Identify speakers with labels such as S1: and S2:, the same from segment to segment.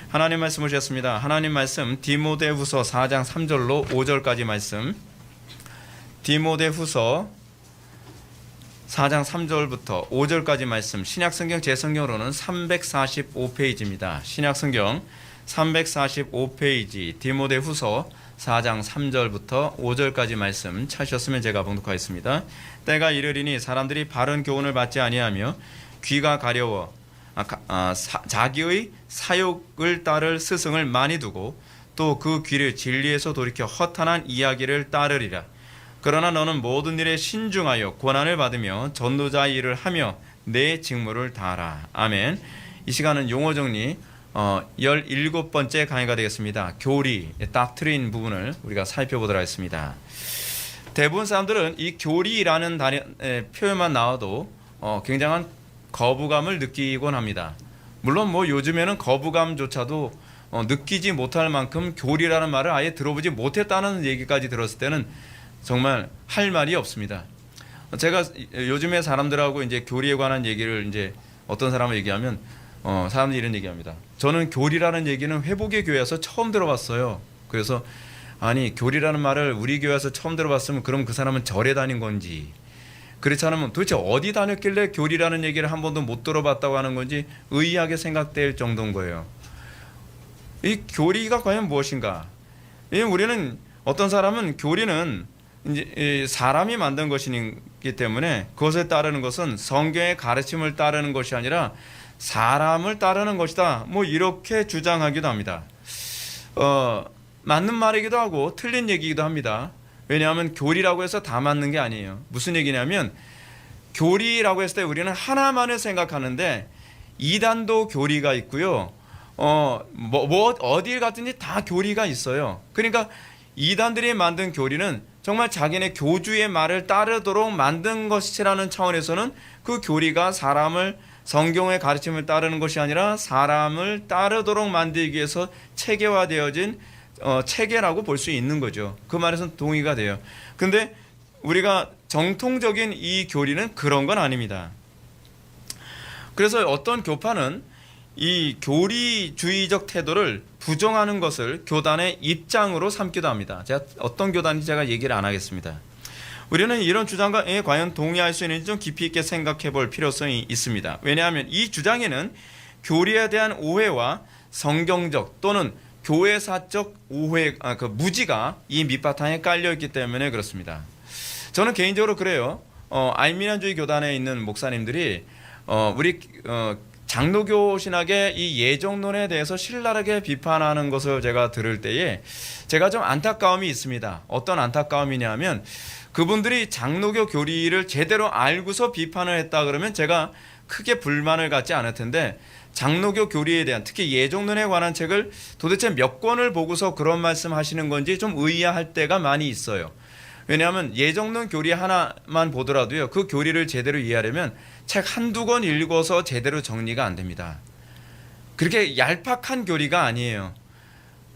S1: 하나님 말씀 오셨습니다. 하나님 말씀 디모데후서 4장 3절로 5절까지 말씀. 디모데후서 4장 3절부터 5절까지 말씀. 신약성경 제 성경으로는 345페이지입니다. 신약성경 345페이지 디모데후서 4장 3절부터 5절까지 말씀 찾으셨으면 제가 봉독하겠습니다. 때가 이르리니 사람들이 바른 교훈을 받지 아니하며 귀가 가려워 자기의 사욕을 따를 스승을 많이 두고 또 그 귀를 진리에서 돌이켜 허탄한 이야기를 따르리라. 그러나 너는 모든 일에 신중하여 고난을 받으며 전도자의 일을 하며 내 직무를 다하라. 아멘. 이 시간은 용어 정리 17번째 강의가 되겠습니다. 교리, 닥트린 부분을 우리가 살펴보도록 하겠습니다. 대부분 사람들은 이 교리라는 표현만 나와도 굉장한 거부감을 느끼곤 합니다. 물론 요즘에는 거부감조차도 느끼지 못할 만큼 교리라는 말을 아예 들어보지 못했다는 얘기까지 들었을 때는 정말 할 말이 없습니다. 제가 요즘에 사람들하고 이제 교리에 관한 얘기를 이제 어떤 사람을 얘기하면 사람들이 이런 얘기합니다. 저는 교리라는 얘기는 회복의 교회에서 처음 들어봤어요. 그래서 아니 교리라는 말을 우리 교회에서 처음 들어봤으면 그럼 그 사람은 절에 다닌 건지, 그렇지 않으면 도대체 어디 다녔길래 교리라는 얘기를 한 번도 못 들어봤다고 하는 건지 의아하게 생각될 정도인 거예요. 이 교리가 과연 무엇인가? 우리는 어떤 사람은 교리는 이제 사람이 만든 것이기 때문에 그것에 따르는 것은 성경의 가르침을 따르는 것이 아니라 사람을 따르는 것이다. 이렇게 주장하기도 합니다. 맞는 말이기도 하고 틀린 얘기이기도 합니다. 왜냐하면 교리라고 해서 다 맞는 게 아니에요. 무슨 얘기냐면 교리라고 했을 때 우리는 하나만을 생각하는데 이단도 교리가 있고요. 어딜 갔든지 다 교리가 있어요. 그러니까 이단들이 만든 교리는 정말 자기네 교주의 말을 따르도록 만든 것이라는 차원에서는 그 교리가 사람을 성경의 가르침을 따르는 것이 아니라 사람을 따르도록 만들기 위해서 체계화되어진 체계라고 볼 수 있는 거죠. 그 말에서는 동의가 돼요. 근데 우리가 정통적인 이 교리는 그런 건 아닙니다. 그래서 어떤 교파는 이 교리주의적 태도를 부정하는 것을 교단의 입장으로 삼기도 합니다. 제가 어떤 교단인지 제가 얘기를 안 하겠습니다. 우리는 이런 주장에 과연 동의할 수 있는지 좀 깊이 있게 생각해 볼 필요성이 있습니다. 왜냐하면 이 주장에는 교리에 대한 오해와 성경적 또는 교회사적 오해, 무지가 이 밑바탕에 깔려있기 때문에 그렇습니다. 저는 개인적으로 그래요. 알미니안주의 교단에 있는 목사님들이 우리 장로교 신학의 이 예정론에 대해서 신랄하게 비판하는 것을 제가 들을 때에 제가 좀 안타까움이 있습니다. 어떤 안타까움이냐면 그분들이 장로교 교리를 제대로 알고서 비판을 했다 그러면 제가 크게 불만을 갖지 않을 텐데 장로교 교리에 대한 특히 예정론에 관한 책을 도대체 몇 권을 보고서 그런 말씀 하시는 건지 좀 의아할 때가 많이 있어요. 왜냐하면 예정론 교리 하나만 보더라도요, 그 교리를 제대로 이해하려면 책 한두 권 읽어서 제대로 정리가 안 됩니다. 그렇게 얄팍한 교리가 아니에요.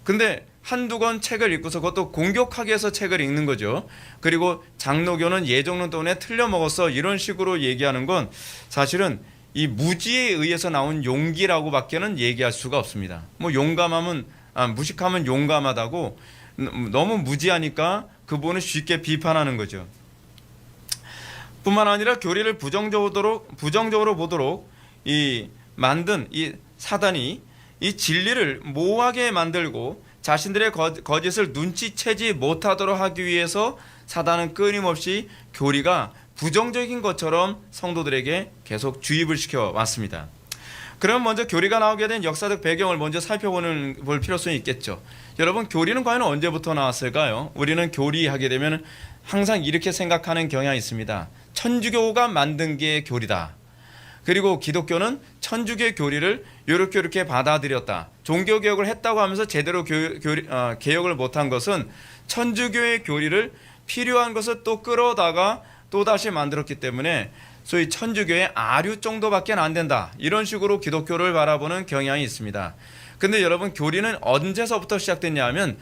S1: 근데 한두 권 책을 읽고서 그것도 공격하기 위해서 책을 읽는 거죠. 그리고 장로교는 예정론 때문에 틀려먹었어 이런 식으로 얘기하는 건 사실은 이 무지에 의해서 나온 용기라고 밖에는 얘기할 수가 없습니다. 무식하면 용감하다고 너무 무지하니까 그 부분을 쉽게 비판하는 거죠. 뿐만 아니라 교리를 부정적으로 보도록 만든 이 사단이 이 진리를 모호하게 만들고 자신들의 거짓을 눈치채지 못하도록 하기 위해서 사단은 끊임없이 교리가 부정적인 것처럼 성도들에게 계속 주입을 시켜 왔습니다. 그럼 먼저 교리가 나오게 된 역사적 배경을 먼저 살펴볼 필요성이 있겠죠. 여러분, 교리는 과연 언제부터 나왔을까요? 우리는 교리하게 되면 항상 이렇게 생각하는 경향이 있습니다. 천주교가 만든 게 교리다. 그리고 기독교는 천주교의 교리를 이렇게 받아들였다. 종교개혁을 했다고 하면서 제대로 개혁을 못한 것은 천주교의 교리를 필요한 것을 또 끌어다가 또다시 만들었기 때문에 소위 천주교의 아류 정도밖에 안 된다. 이런 식으로 기독교를 바라보는 경향이 있습니다. 근데 여러분, 교리는 언제서부터 시작됐냐 하면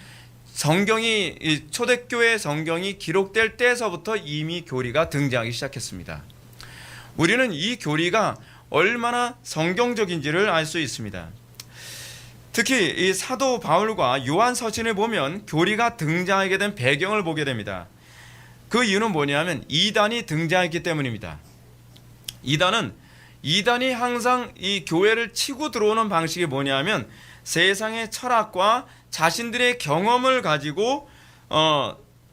S1: 초대교회 성경이 기록될 때에서부터 이미 교리가 등장하기 시작했습니다. 우리는 이 교리가 얼마나 성경적인지를 알 수 있습니다. 특히 이 사도 바울과 요한 서신을 보면 교리가 등장하게 된 배경을 보게 됩니다. 그 이유는 뭐냐면 이단이 등장했기 때문입니다. 이단이 항상 이 교회를 치고 들어오는 방식이 뭐냐면 세상의 철학과 자신들의 경험을 가지고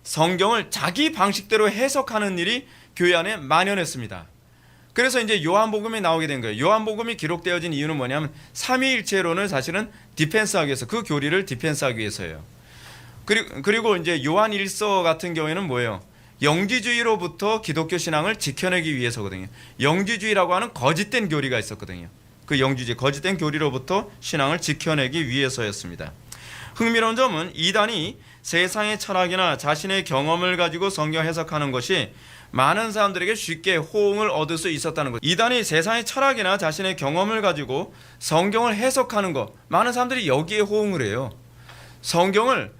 S1: 성경을 자기 방식대로 해석하는 일이 교회 안에 만연했습니다. 그래서 이제 요한복음이 나오게 된 거예요. 요한복음이 기록되어진 이유는 뭐냐면 삼위일체론을 사실은 디펜스하기 위해서, 그 교리를 디펜스하기 위해서예요. 그리고 이제 요한 1서 같은 경우에는 뭐예요? 영지주의로부터 기독교 신앙을 지켜내기 위해서거든요. 영지주의라고 하는 거짓된 교리가 있었거든요. 그 영지주의, 거짓된 교리로부터 신앙을 지켜내기 위해서였습니다. 흥미로운 점은 이단이 세상의 철학이나 자신의 경험을 가지고 성경 해석하는 것이 많은 사람들에게 쉽게 호응을 얻을 수 있었다는 것. 이단이 세상의 철학이나 자신의 경험을 가지고 성경을 해석하는 것, 많은 사람들이 여기에 호응을 해요. 성경을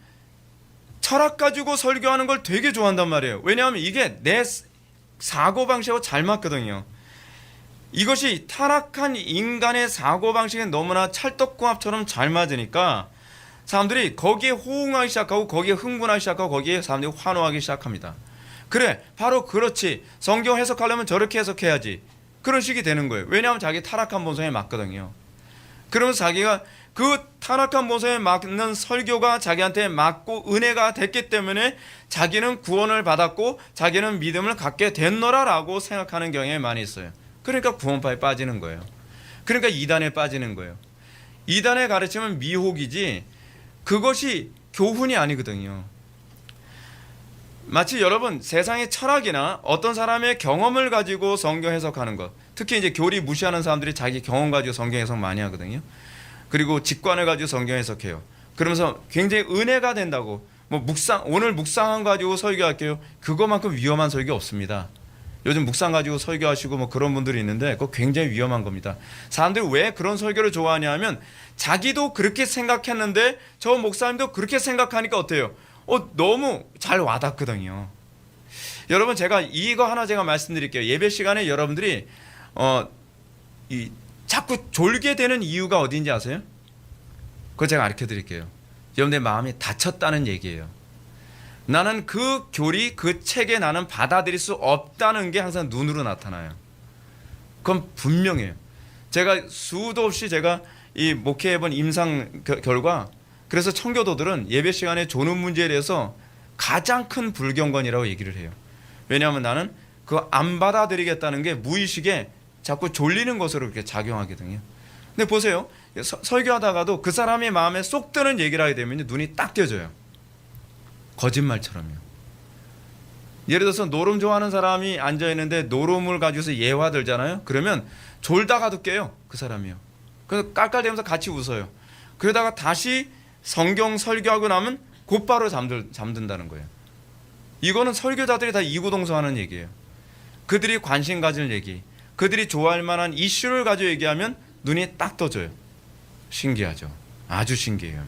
S1: 철학 가지고 설교하는 걸 되게 좋아한단 말이에요. 왜냐하면 이게 내 사고방식하고 잘 맞거든요. 이것이 타락한 인간의 사고방식에 너무나 찰떡궁합처럼 잘 맞으니까 사람들이 거기에 호응하기 시작하고, 거기에 흥분하기 시작하고, 거기에 사람들이 환호하기 시작합니다. 그래, 바로 그렇지, 성경 해석하려면 저렇게 해석해야지, 그런 식이 되는 거예요. 왜냐하면 자기 타락한 본성에 맞거든요. 그러면서 자기가 그 타락한 본성에 맞는 설교가 자기한테 맞고 은혜가 됐기 때문에 자기는 구원을 받았고 자기는 믿음을 갖게 됐노라라고 생각하는 경향이 많이 있어요. 그러니까 구원파에 빠지는 거예요. 그러니까 이단에 빠지는 거예요. 이단의 가르침은 미혹이지 그것이 교훈이 아니거든요. 마치 여러분 세상의 철학이나 어떤 사람의 경험을 가지고 성경 해석하는 것, 특히 이제 교리 무시하는 사람들이 자기 경험 가지고 성경 해석 많이 하거든요. 그리고 직관을 가지고 성경 해석해요. 그러면서 굉장히 은혜가 된다고, 뭐 오늘 묵상한 가지고 설교할게요. 그거만큼 위험한 설교 없습니다. 요즘 묵상 가지고 설교하시고 뭐 그런 분들이 있는데 그거 굉장히 위험한 겁니다. 사람들이 왜 그런 설교를 좋아하냐 하면 자기도 그렇게 생각했는데 저 목사님도 그렇게 생각하니까 어때요? 너무 잘 와닿거든요. 여러분, 제가 이거 하나 제가 말씀드릴게요. 예배 시간에 여러분들이 자꾸 졸게 되는 이유가 어디인지 아세요? 그거 제가 가르쳐 드릴게요. 여러분의 마음이 다쳤다는 얘기예요. 나는 그 교리, 그 책에 나는 받아들일 수 없다는 게 항상 눈으로 나타나요. 그건 분명해요. 제가 수도 없이 제가 이 목회해본 임상 결과, 그래서 청교도들은 예배 시간에 조는 문제에 대해서 가장 큰 불경건이라고 얘기를 해요. 왜냐하면 나는 그거 안 받아들이겠다는 게 무의식에 자꾸 졸리는 것으로 그렇게 작용하거든요. 근데 보세요. 설교하다가도 그 사람의 마음에 쏙 드는 얘기를 하게 되면 눈이 딱 띄어져요. 거짓말처럼요. 예를 들어서 노름 좋아하는 사람이 앉아있는데 노름을 가지고서 예화 들잖아요. 그러면 졸다가도 깨요. 그 사람이요. 그래서 깔깔대면서 같이 웃어요. 그러다가 다시 성경 설교하고 나면 곧바로 잠든다는 거예요. 이거는 설교자들이 다 이구동성하는 얘기예요. 그들이 관심 가질 얘기, 그들이 좋아할 만한 이슈를 가지고 얘기하면 눈이 딱 떠져요. 신기하죠. 아주 신기해요.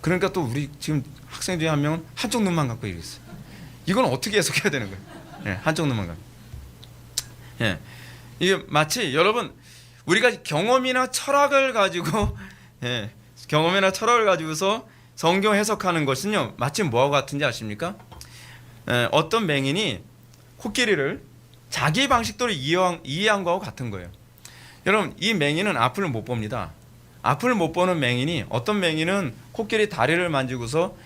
S1: 그러니까 또 우리 지금 학생 중에 한 명은 한쪽 눈만 감고 이랬어요. 이건 어떻게 해석해야 되는 거예요? 네, 한쪽 눈만 감고. 네. 이게 마치 여러분, 우리가 경험이나 철학을 가지고 경험이나 철학을 가지고서 성경 해석하는 것은요, 마치 뭐와 같은지 아십니까? 어떤 맹인이 코끼리를 자기 방식대로 이해한 거하고 같은 거예요. 여러분, 이 맹인은 앞을 못 봅니다. 앞을 못 보는 맹인이, 어떤 맹인은 코끼리 다리를 만지고서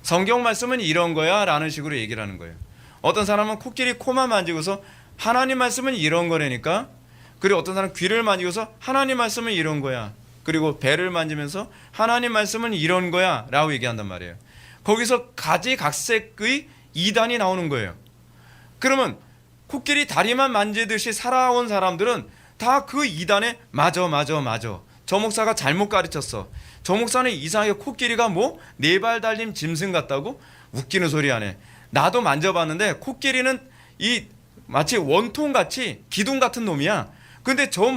S1: 성경 말씀은 이런 거야 라는 식으로 얘기를 하는 거예요. 어떤 사람은 코끼리 코만 만지고서 하나님 말씀은 이런 거라니까, 그리고 어떤 사람은 귀를 만지고서 하나님 말씀은 이런 거야, 그리고 배를 만지면서 하나님 말씀은 이런 거야 라고 얘기한단 말이에요. 거기서 가지각색의 이단이 나오는 거예요. 그러면 코끼리 다리만 만지듯이 살아온 사람들은 다 그 이단에 맞아 저 목사가 잘못 가르쳤어, 저 목사는 이상하게 코끼리가 뭐 네 발 달린 짐승 같다고, 웃기는 소리 하네. 나도 만져봤는데 코끼리는 이 마치 원통같이 기둥 같은 놈이야. 근데 저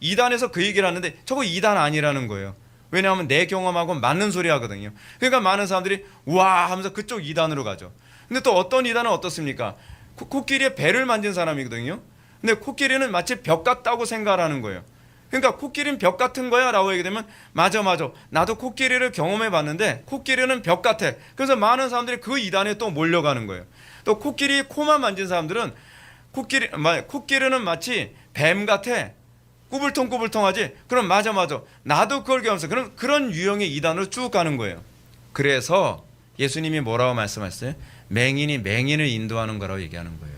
S1: 이단에서 그 얘기를 하는데 저거 이단 아니라는 거예요. 왜냐하면 내 경험하고 맞는 소리 하거든요. 그러니까 많은 사람들이 와 하면서 그쪽 이단으로 가죠. 근데 또 어떤 이단은 어떻습니까? 코끼리의 배를 만진 사람이거든요. 근데 코끼리는 마치 벽 같다고 생각하는 거예요. 그러니까 코끼리는 벽 같은 거야 라고 얘기되면 맞아 나도 코끼리를 경험해 봤는데 코끼리는 벽 같아. 그래서 많은 사람들이 그 이단에 또 몰려가는 거예요. 또 코끼리 코만 만진 사람들은 코끼리는 마치 뱀 같아. 꾸불통꾸불통하지. 그럼 맞아 나도 그걸 경험했어. 그런 유형의 이단으로 쭉 가는 거예요. 그래서 예수님이 뭐라고 말씀하셨어요? 맹인이 맹인을 인도하는 거라고 얘기하는 거예요.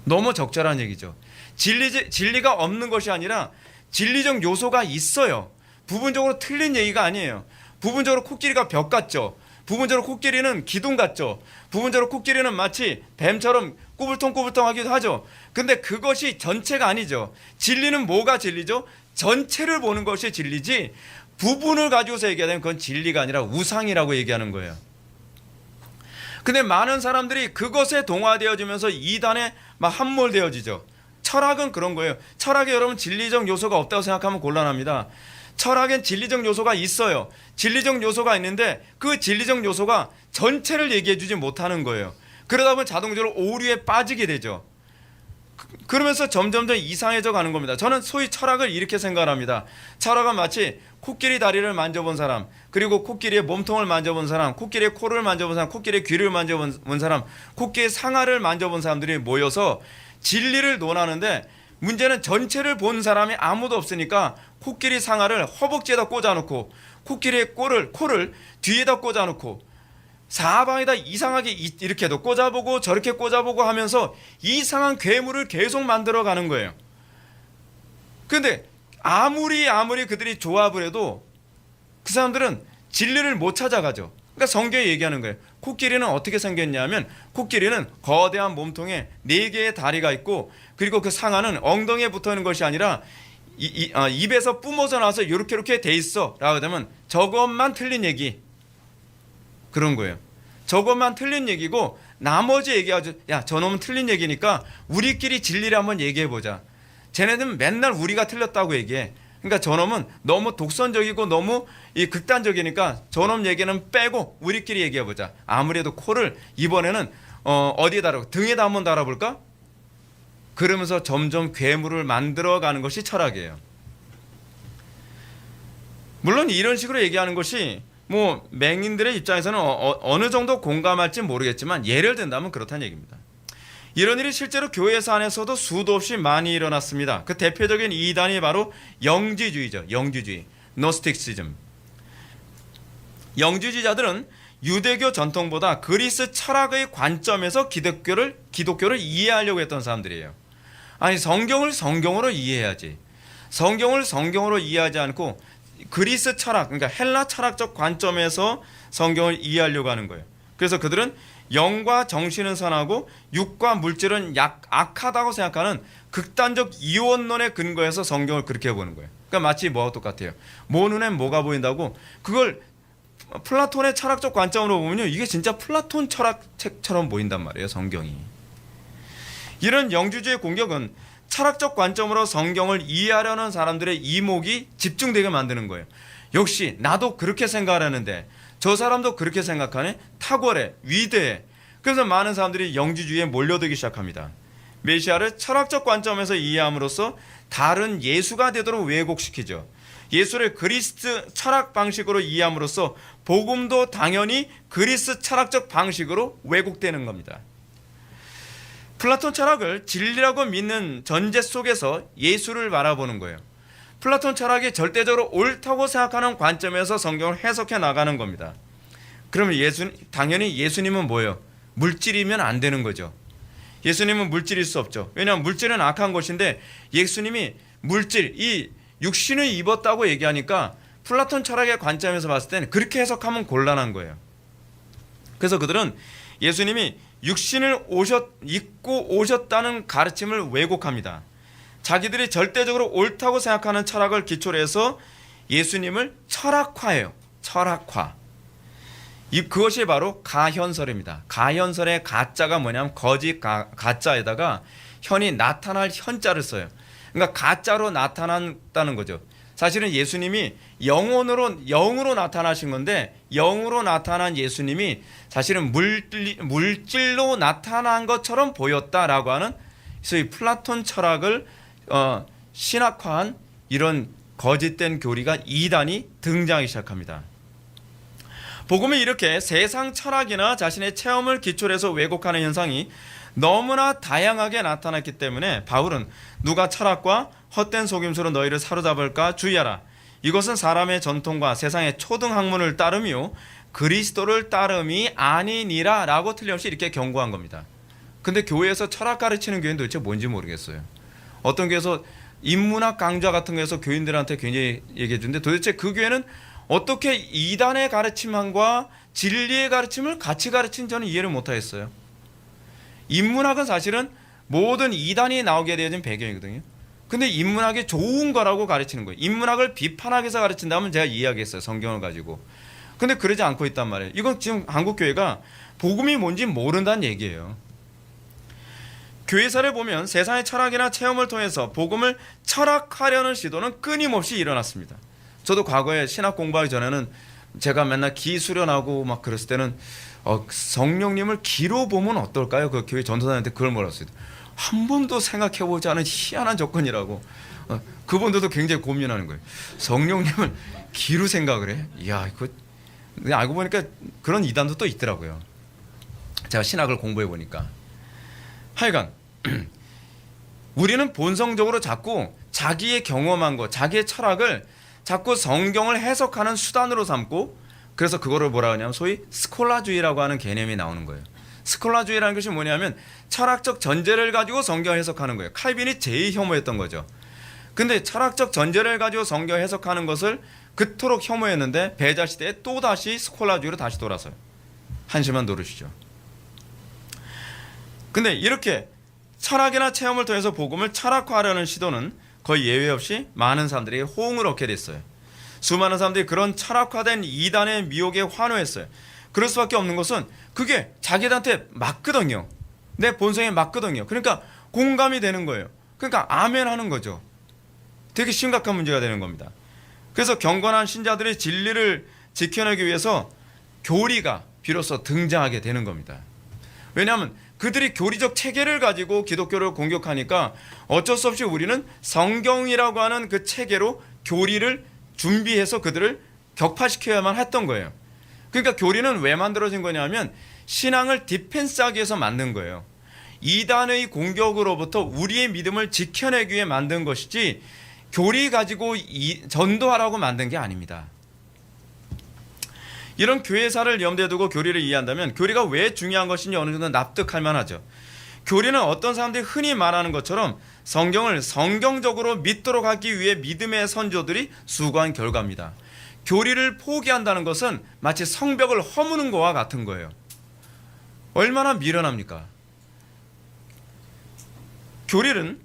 S1: 너무 적절한 얘기죠. 진리가 없는 것이 아니라 진리적 요소가 있어요. 부분적으로 틀린 얘기가 아니에요. 부분적으로 코끼리가 벽 같죠. 부분적으로 코끼리는 기둥 같죠. 부분적으로 코끼리는 마치 뱀처럼 꾸불통꾸불통하기도 하죠. 근데 그것이 전체가 아니죠. 진리는 뭐가 진리죠? 전체를 보는 것이 진리지 부분을 가지고서 얘기하면 그건 진리가 아니라 우상이라고 얘기하는 거예요. 근데 많은 사람들이 그것에 동화되어지면서 이단에 막 함몰되어지죠. 철학은 그런 거예요. 철학에 여러분 진리적 요소가 없다고 생각하면 곤란합니다. 철학엔 진리적 요소가 있어요. 진리적 요소가 있는데 그 진리적 요소가 전체를 얘기해 주지 못하는 거예요. 그러다 보면 자동적으로 오류에 빠지게 되죠. 그러면서 점점 더 이상해져 가는 겁니다. 저는 소위 철학을 이렇게 생각합니다. 철학은 마치 코끼리 다리를 만져본 사람, 그리고 코끼리의 몸통을 만져본 사람, 코끼리의 코를 만져본 사람, 코끼리의 귀를 만져본 사람, 코끼리의 상아를 만져본 사람들이 모여서 진리를 논하는데 문제는 전체를 본 사람이 아무도 없으니까 코끼리 상아를 허벅지에다 꽂아놓고 코끼리의 코를 뒤에다 꽂아놓고 사방에다 이상하게 이렇게도 꽂아보고 저렇게 꽂아보고 하면서 이상한 괴물을 계속 만들어가는 거예요. 그런데 아무리 그들이 조합을 해도 그 사람들은 진리를 못 찾아가죠. 그러니까 성경이 얘기하는 거예요. 코끼리는 어떻게 생겼냐면 코끼리는 거대한 몸통에 4개의 다리가 있고 그리고 그 상아는 엉덩이에 붙어있는 것이 아니라 입에서 뿜어져 나와서 이렇게 돼 있어 라고 하면 저것만 틀린 얘기 그런 거예요. 저것만 틀린 얘기고 나머지 얘기하죠. 야 저놈은 틀린 얘기니까 우리끼리 진리를 한번 얘기해보자. 쟤네들은 맨날 우리가 틀렸다고 얘기해. 그러니까 저놈은 너무 독선적이고 너무 극단적이니까 저놈 얘기는 빼고 우리끼리 얘기해보자. 아무래도 코를 이번에는 어디에 달아? 등에다 한번 달아볼까? 그러면서 점점 괴물을 만들어가는 것이 철학이에요. 물론 이런 식으로 얘기하는 것이 뭐 맹인들의 입장에서는 어느 정도 공감할지 모르겠지만 예를 든다면 그렇다는 얘기입니다. 이런 일이 실제로 교회 안에서도 수도 없이 많이 일어났습니다. 그 대표적인 이단이 바로 영지주의죠. 영지주의, 노스틱시즘. 영지주의자들은 유대교 전통보다 그리스 철학의 관점에서 기독교를 이해하려고 했던 사람들이에요. 아니 성경을 성경으로 이해해야지. 성경을 성경으로 이해하지 않고 그리스 철학, 그러니까 헬라 철학적 관점에서 성경을 이해하려고 하는 거예요. 그래서 그들은 영과 정신은 선하고 육과 물질은 악하다고 생각하는 극단적 이원론에 근거해서 성경을 그렇게 보는 거예요. 그러니까 마치 뭐와 똑같아요. 뭐 눈엔 뭐가 보인다고 그걸 플라톤의 철학적 관점으로 보면요, 이게 진짜 플라톤 철학책처럼 보인단 말이에요. 성경이. 이런 영주주의 공격은 철학적 관점으로 성경을 이해하려는 사람들의 이목이 집중되게 만드는 거예요. 역시 나도 그렇게 생각하는데 저 사람도 그렇게 생각하네. 탁월해, 위대해. 그래서 많은 사람들이 영지주의에 몰려들기 시작합니다. 메시아를 철학적 관점에서 이해함으로써 다른 예수가 되도록 왜곡시키죠. 예수를 그리스 철학 방식으로 이해함으로써 복음도 당연히 그리스 철학적 방식으로 왜곡되는 겁니다. 플라톤 철학을 진리라고 믿는 전제 속에서 예수를 바라보는 거예요. 플라톤 철학이 절대적으로 옳다고 생각하는 관점에서 성경을 해석해 나가는 겁니다. 그러면 당연히 예수님은 뭐예요? 물질이면 안 되는 거죠. 예수님은 물질일 수 없죠. 왜냐하면 물질은 악한 것인데 예수님이 물질, 이 육신을 입었다고 얘기하니까 플라톤 철학의 관점에서 봤을 때는 그렇게 해석하면 곤란한 거예요. 그래서 그들은 예수님이 육신을 입고 오셨다는 가르침을 왜곡합니다. 자기들이 절대적으로 옳다고 생각하는 철학을 기초로 해서 예수님을 철학화해요. 철학화. 그것이 바로 가현설입니다. 가현설의 가짜가 뭐냐면 거짓 가짜에다가 현이 나타날 현자를 써요. 그러니까 가짜로 나타난다는 거죠. 사실은 예수님이 영으로 나타나신 건데 영으로 나타난 예수님이 사실은 물질로 나타난 것처럼 보였다라고 하는 소위 플라톤 철학을 신학화한 이런 거짓된 교리가 이단이 등장하기 시작합니다. 복음이 이렇게 세상 철학이나 자신의 체험을 기초로 해서 왜곡하는 현상이 너무나 다양하게 나타났기 때문에 바울은 누가 철학과 헛된 속임수로 너희를 사로잡을까 주의하라. 이것은 사람의 전통과 세상의 초등 학문을 따르며 그리스도를 따름이 아니니라 라고 틀림없이 이렇게 경고한 겁니다. 근데 교회에서 철학 가르치는 교회는 도대체 뭔지 모르겠어요. 어떤 교회에서 인문학 강좌 같은 거에서 교인들한테 굉장히 얘기해 주는데 도대체 그 교회는 어떻게 이단의 가르침과 진리의 가르침을 같이 가르친 저는 이해를 못하겠어요. 인문학은 사실은 모든 이단이 나오게 되어진 배경이거든요. 근데 인문학이 좋은 거라고 가르치는 거예요. 인문학을 비판하기 위해서 가르친다면 제가 이해하겠어요. 성경을 가지고. 근데 그러지 않고 있단 말이에요. 이건 지금 한국교회가 복음이 뭔지 모른다는 얘기예요. 교회사를 보면 세상의 철학이나 체험을 통해서 복음을 철학하려는 시도는 끊임없이 일어났습니다. 저도 과거에 신학 공부하기 전에는 제가 맨날 기 수련하고 막 그랬을 때는 성령님을 기로 보면 어떨까요? 그 교회 전도사한테 그걸 물었어요. 한 번도 생각해보지 않은 희한한 조건이라고. 그분들도 굉장히 고민하는 거예요. 성령님을 기로 생각을 해? 이야, 이거 알고 보니까 그런 이단도 또 있더라고요. 제가 신학을 공부해 보니까. 하여간 우리는 본성적으로 자꾸 자기의 경험한 것, 자기의 철학을 자꾸 성경을 해석하는 수단으로 삼고, 그래서 그거를 뭐라 하냐면 소위 스콜라주의라고 하는 개념이 나오는 거예요. 스콜라주의라는 것이 뭐냐면 철학적 전제를 가지고 성경을 해석하는 거예요. 칼빈이 제일 혐오했던 거죠. 근데 철학적 전제를 가지고 성경 해석하는 것을 그토록 혐오했는데 배자 시대에 또다시 스콜라주의로 다시 돌아서요. 한심한 노릇이죠. 근데 이렇게 철학이나 체험을 통해서 복음을 철학화하려는 시도는 거의 예외 없이 많은 사람들이 호응을 얻게 됐어요. 수많은 사람들이 그런 철학화된 이단의 미혹에 환호했어요. 그럴 수밖에 없는 것은 그게 자기들한테 맞거든요. 내 본성에 맞거든요. 그러니까 공감이 되는 거예요. 그러니까 아멘 하는 거죠. 되게 심각한 문제가 되는 겁니다. 그래서 경건한 신자들의 진리를 지켜내기 위해서 교리가 비로소 등장하게 되는 겁니다. 왜냐하면 그들이 교리적 체계를 가지고 기독교를 공격하니까 어쩔 수 없이 우리는 성경이라고 하는 그 체계로 교리를 준비해서 그들을 격파시켜야만 했던 거예요. 그러니까 교리는 왜 만들어진 거냐면 신앙을 디펜스하기 위해서 만든 거예요. 이단의 공격으로부터 우리의 믿음을 지켜내기 위해 만든 것이지 교리 가지고 전도하라고 만든 게 아닙니다. 이런 교회사를 염두에 두고 교리를 이해한다면 교리가 왜 중요한 것인지 어느 정도 납득할 만하죠. 교리는 어떤 사람들이 흔히 말하는 것처럼 성경을 성경적으로 믿도록 하기 위해 믿음의 선조들이 수고한 결과입니다. 교리를 포기한다는 것은 마치 성벽을 허무는 것과 같은 거예요. 얼마나 미련합니까? 교리는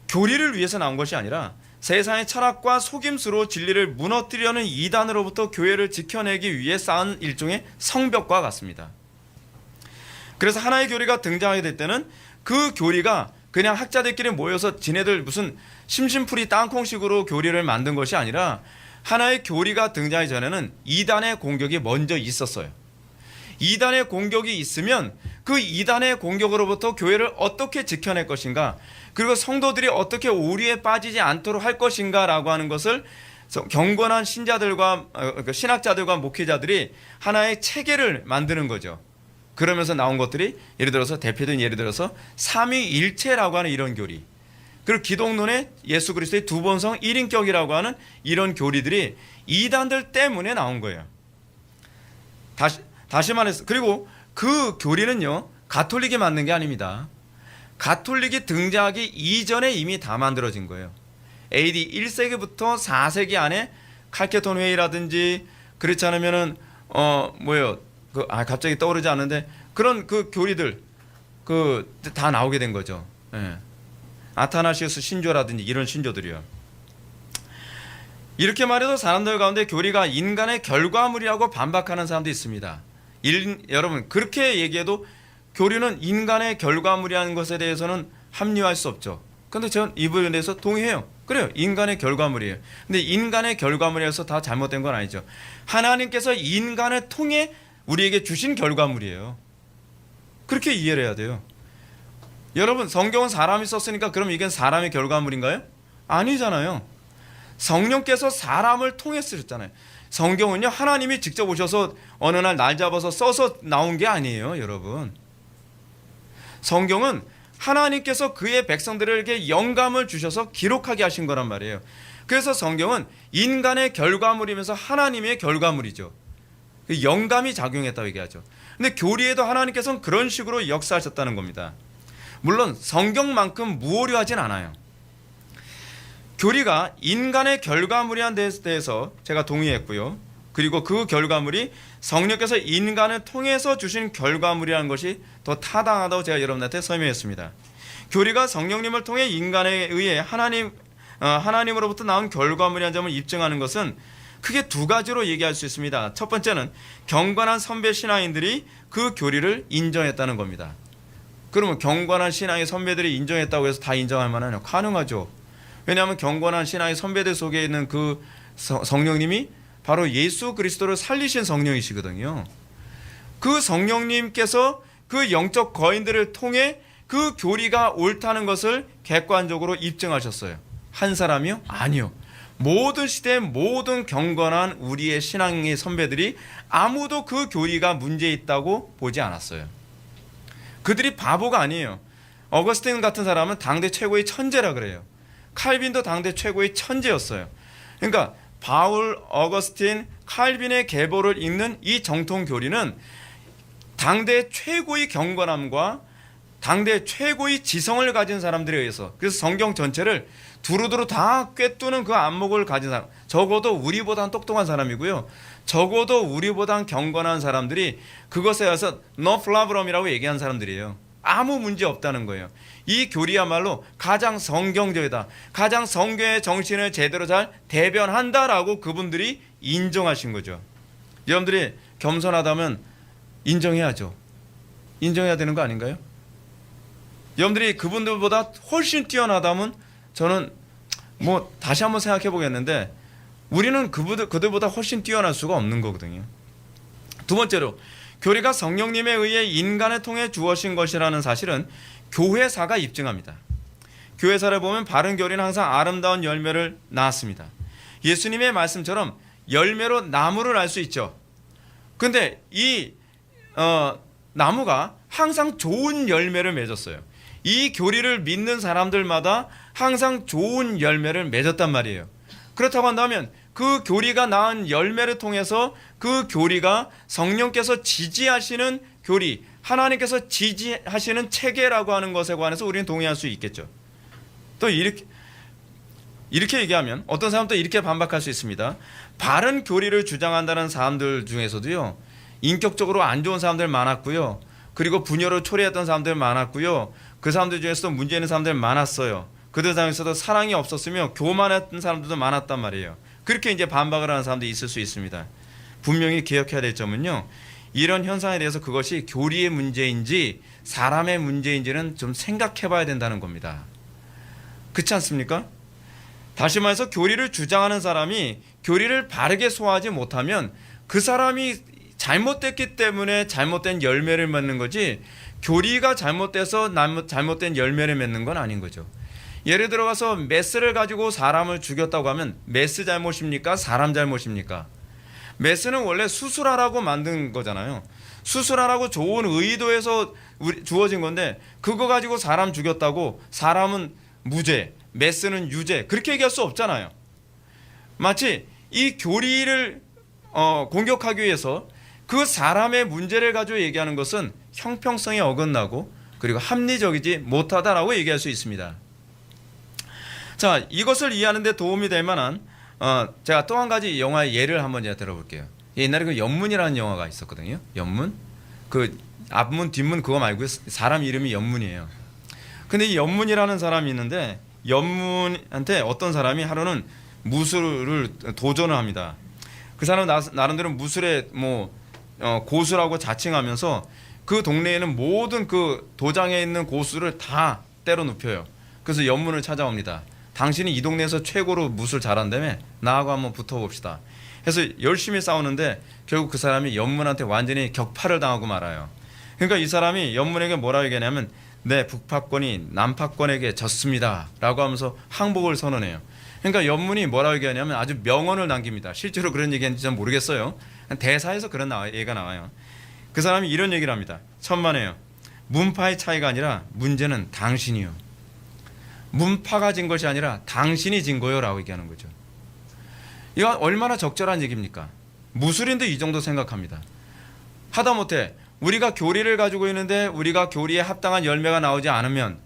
S1: 교리를 위해서 나온 것이 아니라 세상의 철학과 속임수로 진리를 무너뜨리려는 이단으로부터 교회를 지켜내기 위해 쌓은 일종의 성벽과 같습니다. 그래서 하나의 교리가 등장하게 될 때는 그 교리가 그냥 학자들끼리 모여서 지네들 무슨 심심풀이 땅콩식으로 교리를 만든 것이 아니라 하나의 교리가 등장하기 전에는 이단의 공격이 먼저 있었어요. 이단의 공격이 있으면 그 이단의 공격으로부터 교회를 어떻게 지켜낼 것인가, 그리고 성도들이 어떻게 오류에 빠지지 않도록 할 것인가 라고 하는 것을 경건한 신자들과 신학자들과 목회자들이 하나의 체계를 만드는 거죠. 그러면서 나온 것들이 예를 들어서 대표적인 예를 들어서 삼위일체라고 하는 이런 교리, 그리고 기독론의 예수 그리스도의 두본성 1인격이라고 하는 이런 교리들이 이단들 때문에 나온 거예요. 다시 말해서, 그리고 그 교리는요 가톨릭이 만든 게 아닙니다. 가톨릭이 등장하기 이전에 이미 다 만들어진 거예요. AD 1세기부터 4세기 안에 칼케톤 회의라든지, 그렇지 않으면은 갑자기 떠오르지 않는데 그런 그 교리들 다 나오게 된 거죠. 예. 아타나시우스 신조라든지 이런 신조들이요. 이렇게 말해도 사람들 가운데 교리가 인간의 결과물이라고 반박하는 사람도 있습니다. 여러분 그렇게 얘기해도 교리는 인간의 결과물이라는 것에 대해서는 합리화할 수 없죠. 그런데 저는 이 부분에 대해서 동의해요. 그래요, 인간의 결과물이에요. 근데 인간의 결과물이어서 다 잘못된 건 아니죠. 하나님께서 인간을 통해 우리에게 주신 결과물이에요. 그렇게 이해를 해야 돼요. 여러분 성경은 사람이 썼으니까 그럼 이게 사람의 결과물인가요? 아니잖아요. 성령께서 사람을 통해 쓰셨잖아요. 성경은요, 하나님이 직접 오셔서 어느 날 잡아서 써서 나온 게 아니에요, 여러분. 성경은 하나님께서 그의 백성들에게 영감을 주셔서 기록하게 하신 거란 말이에요. 그래서 성경은 인간의 결과물이면서 하나님의 결과물이죠. 영감이 작용했다고 얘기하죠. 근데 교리에도 하나님께서는 그런 식으로 역사하셨다는 겁니다. 물론 성경만큼 무오류하진 않아요. 교리가 인간의 결과물이란 데 대해서 제가 동의했고요. 그리고 그 결과물이 성령께서 인간을 통해서 주신 결과물이라는 것이 더 타당하다고 제가 여러분한테 설명했습니다. 교리가 성령님을 통해 인간에 의해 하나님으로부터 나온 결과물이라는 점을 입증하는 것은 크게 두 가지로 얘기할 수 있습니다. 첫 번째는 경건한 선배 신앙인들이 그 교리를 인정했다는 겁니다. 그러면 경건한 신앙의 선배들이 인정했다고 해서 다 인정할 만하냐? 가능하죠. 왜냐하면 경건한 신앙의 선배들 속에 있는 그 성령님이 바로 예수 그리스도를 살리신 성령이시거든요. 그 성령님께서 그 영적 거인들을 통해 그 교리가 옳다는 것을 객관적으로 입증하셨어요. 한 사람이요? 아니요. 모든 시대 모든 경건한 우리의 신앙의 선배들이 아무도 그 교리가 문제 있다고 보지 않았어요. 그들이 바보가 아니에요. 어거스틴 같은 사람은 당대 최고의 천재라 그래요. 칼빈도 당대 최고의 천재였어요. 그러니까 바울, 어거스틴, 칼빈의 계보를 읽는 이 정통 교리는 당대 최고의 경건함과 당대 최고의 지성을 가진 사람들에 의해서, 그래서 성경 전체를 두루두루 다 꿰뚫는 그 안목을 가진 사람, 적어도 우리보단 똑똑한 사람이고요, 적어도 우리보단 경건한 사람들이 그것에 의해서 no problem이라고 얘기한 사람들이에요. 아무 문제 없다는 거예요. 이 교리야말로 가장 성경적이다, 가장 성경의 정신을 제대로 잘 대변한다라고 그분들이 인정하신 거죠. 여러분들이 겸손하다면 인정해야죠. 인정해야 되는 거 아닌가요? 여러분들이 그분들보다 훨씬 뛰어나다면 저는 다시 한번 생각해 보겠는데, 우리는 그들보다 훨씬 뛰어날 수가 없는 거거든요. 두 번째로, 교리가 성령님에 의해 인간을 통해 주어진 것이라는 사실은 교회사가 입증합니다. 교회사를 보면 바른 교리는 항상 아름다운 열매를 낳았습니다. 예수님의 말씀처럼 열매로 나무를 알 수 있죠. 그런데 이 나무가 항상 좋은 열매를 맺었어요. 이 교리를 믿는 사람들마다 항상 좋은 열매를 맺었단 말이에요. 그렇다고 한다면 그 교리가 낳은 열매를 통해서 그 교리가 성령께서 지지하시는 교리, 하나님께서 지지하시는 체계라고 하는 것에 관해서 우리는 동의할 수 있겠죠. 또 이렇게 얘기하면 어떤 사람도 이렇게 반박할 수 있습니다. 바른 교리를 주장한다는 사람들 중에서도요, 인격적으로 안 좋은 사람들 많았고요, 그리고 분열을 초래했던 사람들 많았고요, 그 사람들 중에서도 문제 있는 사람들 많았어요. 그들 중에서도 사랑이 없었으며 교만했던 사람들도 많았단 말이에요. 그렇게 이제 반박을 하는 사람도 있을 수 있습니다. 분명히 기억해야 될 점은요, 이런 현상에 대해서 그것이 교리의 문제인지 사람의 문제인지는 좀 생각해 봐야 된다는 겁니다. 그렇지 않습니까? 다시 말해서 교리를 주장하는 사람이 교리를 바르게 소화하지 못하면 그 사람이 잘못됐기 때문에 잘못된 열매를 맺는 거지, 교리가 잘못돼서 잘못된 열매를 맺는 건 아닌 거죠. 예를 들어가서 메스를 가지고 사람을 죽였다고 하면 메스 잘못입니까? 사람 잘못입니까? 메스는 원래 수술하라고 만든 거잖아요. 수술하라고 좋은 의도에서 주어진 건데 그거 가지고 사람 죽였다고 사람은 무죄, 메스는 유죄, 그렇게 얘기할 수 없잖아요. 마치 이 교리를 공격하기 위해서 그 사람의 문제를 가지고 얘기하는 것은 형평성에 어긋나고 그리고 합리적이지 못하다라고 얘기할 수 있습니다. 자, 이것을 이해하는 데 도움이 될 만한 제가 또 한 가지 영화의 예를 한번 제가 들어볼게요. 옛날에 그 연문이라는 영화가 있었거든요. 연문? 그 앞문 뒷문 그거 말고 사람 이름이 연문이에요. 근데 이 연문이라는 사람이 있는데 연문한테 어떤 사람이 하루는 무술을 도전을 합니다. 그 사람은 나름대로 무술에 고수라고 자칭하면서 그 동네에는 모든 그 도장에 있는 고수를 다 때려 눕혀요. 그래서 연문을 찾아옵니다. 당신이 이 동네에서 최고로 무술 잘한다며, 나하고 한번 붙어봅시다. 해서 열심히 싸우는데 결국 그 사람이 연문한테 완전히 격파를 당하고 말아요. 그러니까 이 사람이 연문에게 뭐라고 얘기하냐면, 네, 북파권이 남파권에게 졌습니다 라고 하면서 항복을 선언해요. 그러니까 연문이 뭐라고 얘기하냐면 아주 명언을 남깁니다. 실제로 그런 얘기했는지 잘 모르겠어요. 대사에서 그런 얘기가 나와요. 그 사람이 이런 얘기를 합니다. 천만에요. 문파의 차이가 아니라 문제는 당신이요. 문파가 진 것이 아니라 당신이 진 거요 라고 얘기하는 거죠. 이거 얼마나 적절한 얘기입니까? 무술인도 이 정도 생각합니다. 하다못해 우리가 교리를 가지고 있는데 우리가 교리에 합당한 열매가 나오지 않으면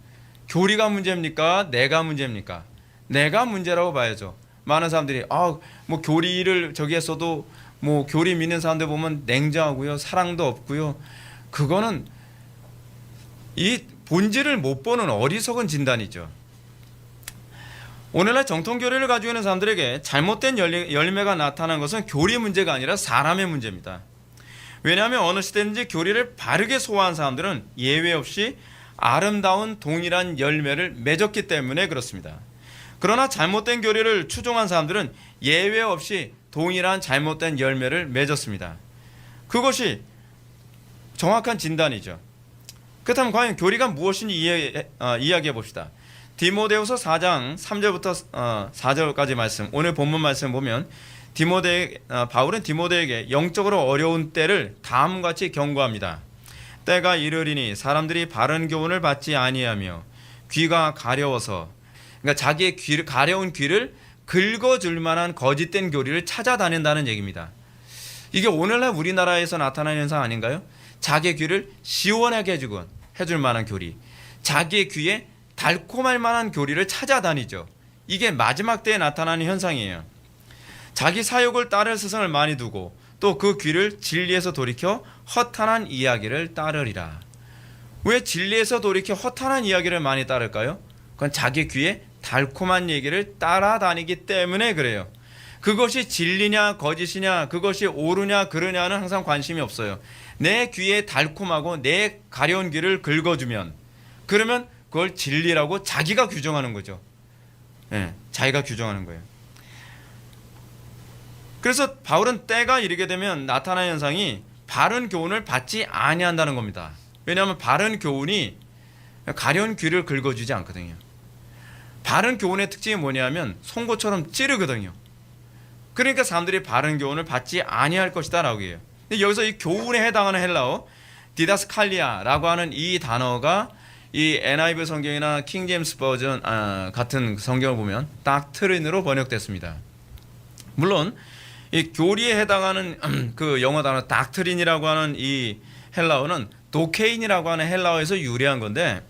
S1: 교리가 문제입니까? 내가 문제입니까? 내가 문제라고 봐야죠. 많은 사람들이 뭐 교리를 저기 했어도 뭐 교리 믿는 사람들 보면 냉정하고요, 사랑도 없고요. 그거는 이 본질을 못 보는 어리석은 진단이죠. 오늘날 정통 교리를 가지고 있는 사람들에게 잘못된 열매가 나타난 것은 교리 문제가 아니라 사람의 문제입니다. 왜냐하면 어느 시대든지 교리를 바르게 소화한 사람들은 예외 없이 아름다운 동일한 열매를 맺었기 때문에 그렇습니다. 그러나 잘못된 교리를 추종한 사람들은 예외 없이 동일한 잘못된 열매를 맺었습니다. 그것이 정확한 진단이죠. 그렇다면 과연 교리가 무엇인지 이야기해 봅시다. 디모데후서 4장 3절부터 4절까지 말씀, 오늘 본문 말씀 보면 바울은 디모데에게 영적으로 어려운 때를 다음과 같이 경고합니다. 때가 이르리니 사람들이 바른 교훈을 받지 아니하며 귀가 가려워서, 그러니까 자기의 가려운 귀를 긁어줄 만한 거짓된 교리를 찾아다닌다는 얘기입니다. 이게 오늘날 우리나라에서 나타나는 현상 아닌가요? 자기의 귀를 시원하게 해줄 만한 교리, 자기의 귀에 달콤할 만한 교리를 찾아다니죠. 이게 마지막 때에 나타나는 현상이에요. 자기 사욕을 따를 스승을 많이 두고 또 그 귀를 진리에서 돌이켜 허탄한 이야기를 따르리라. 왜 진리에서 돌이켜 허탄한 이야기를 많이 따를까요? 그건 자기 귀에 달콤한 얘기를 따라다니기 때문에 그래요. 그것이 진리냐 거짓이냐, 그것이 옳으냐 그르냐는 항상 관심이 없어요. 내 귀에 달콤하고 내 가려운 귀를 긁어주면, 그러면 그걸 진리라고 자기가 규정하는 거죠. 자기가 규정하는 거예요. 그래서 바울은 때가 이르게 되면 나타나는 현상이 바른 교훈을 받지 아니한다는 겁니다. 왜냐하면 바른 교훈이 가려운 귀를 긁어주지 않거든요. 바른 교훈의 특징이 뭐냐면 송곳처럼 찌르거든요. 그러니까 사람들이 바른 교훈을 받지 아니할 것이다 라고 해요. 근데 여기서 이 교훈에 해당하는 헬라어 디다스칼리아라고 하는 이 단어가 이 NIV 성경이나 킹 제임스 버전 같은 성경을 보면 닥트린으로 번역됐습니다. 물론 이 교리에 해당하는 그 영어 단어 닥트린이라고 하는 이 헬라어는 도케인이라고 하는 헬라어에서 유래한 건데